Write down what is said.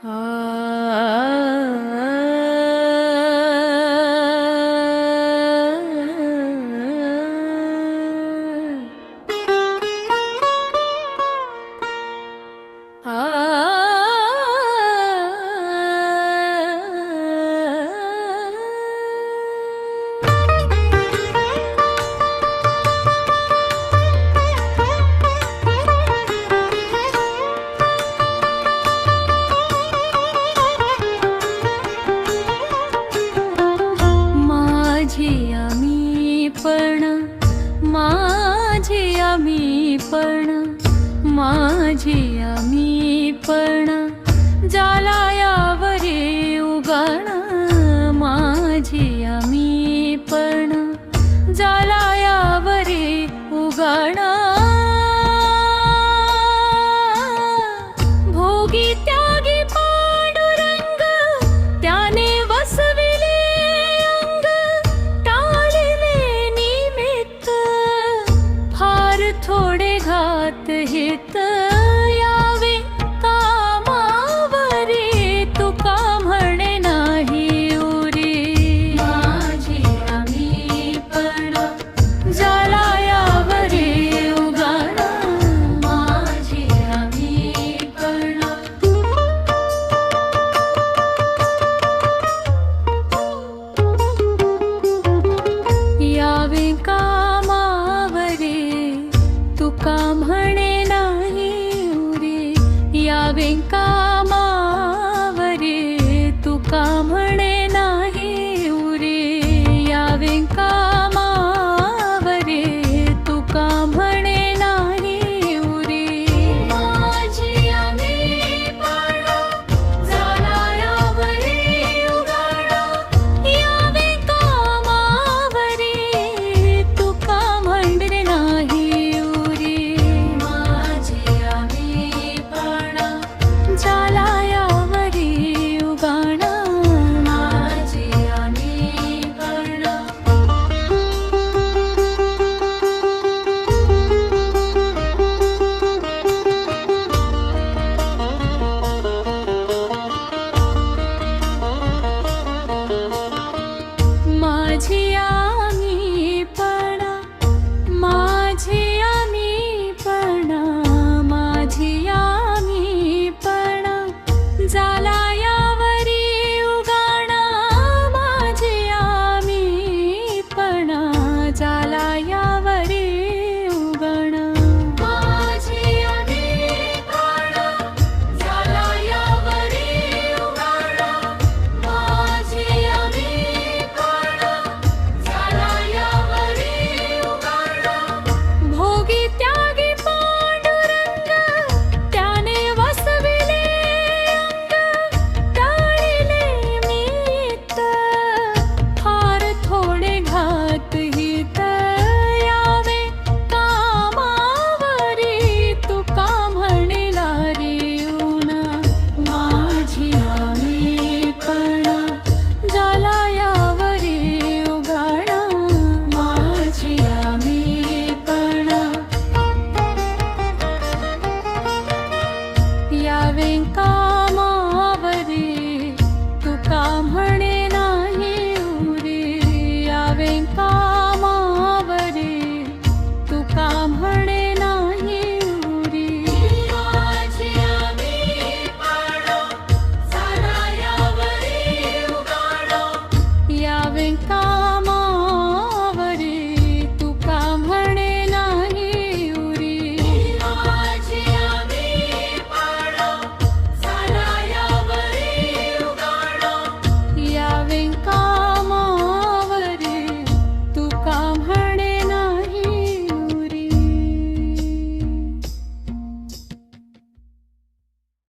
आ माझी आम्ही पण जाला यावरी उगाण माझी आम्ही पण जाला यावरी उगाण भोगी त्यागी पांडुरंग त्याने वसविले अंग टाळले निमित्त फार थोडे घात हित यावे कामावरी तुका म्हणे नाही उरी माझी आम्ही पण जाला यावरी उगाण माझी आम्ही पण यावे कामावरी तुका म्हणे यावे कामावरी तुका म्हणे नाही उरी यावे कामावरी तुका म्हणे नाही उरी माझी आम्ही पण जाला यावरी उगाण यावे कामावरी तुका म्हणे नाही उरी माझी आम्ही पण जाला यावरी उगाण माझी आम्ही पण माझी आम्ही पण माझी आम्ही पण माझी आम्ही पण जाला यावरी उगाण माझी आम्ही पण जाला यावरी उगाण माझी आम्ही पण जाला यावरी उगाण माझी आम्ही पण जाला यावरी उगाण भोगी त्यागी पांडुरंग त्याने वसविले अंग टाळले निमित्त फार थोडे घात हित यावे कामावरी तुका म्हणेला रेऊन माझी आम्ही पण जाला यावरी उगाण माझी आम्ही पण यावे का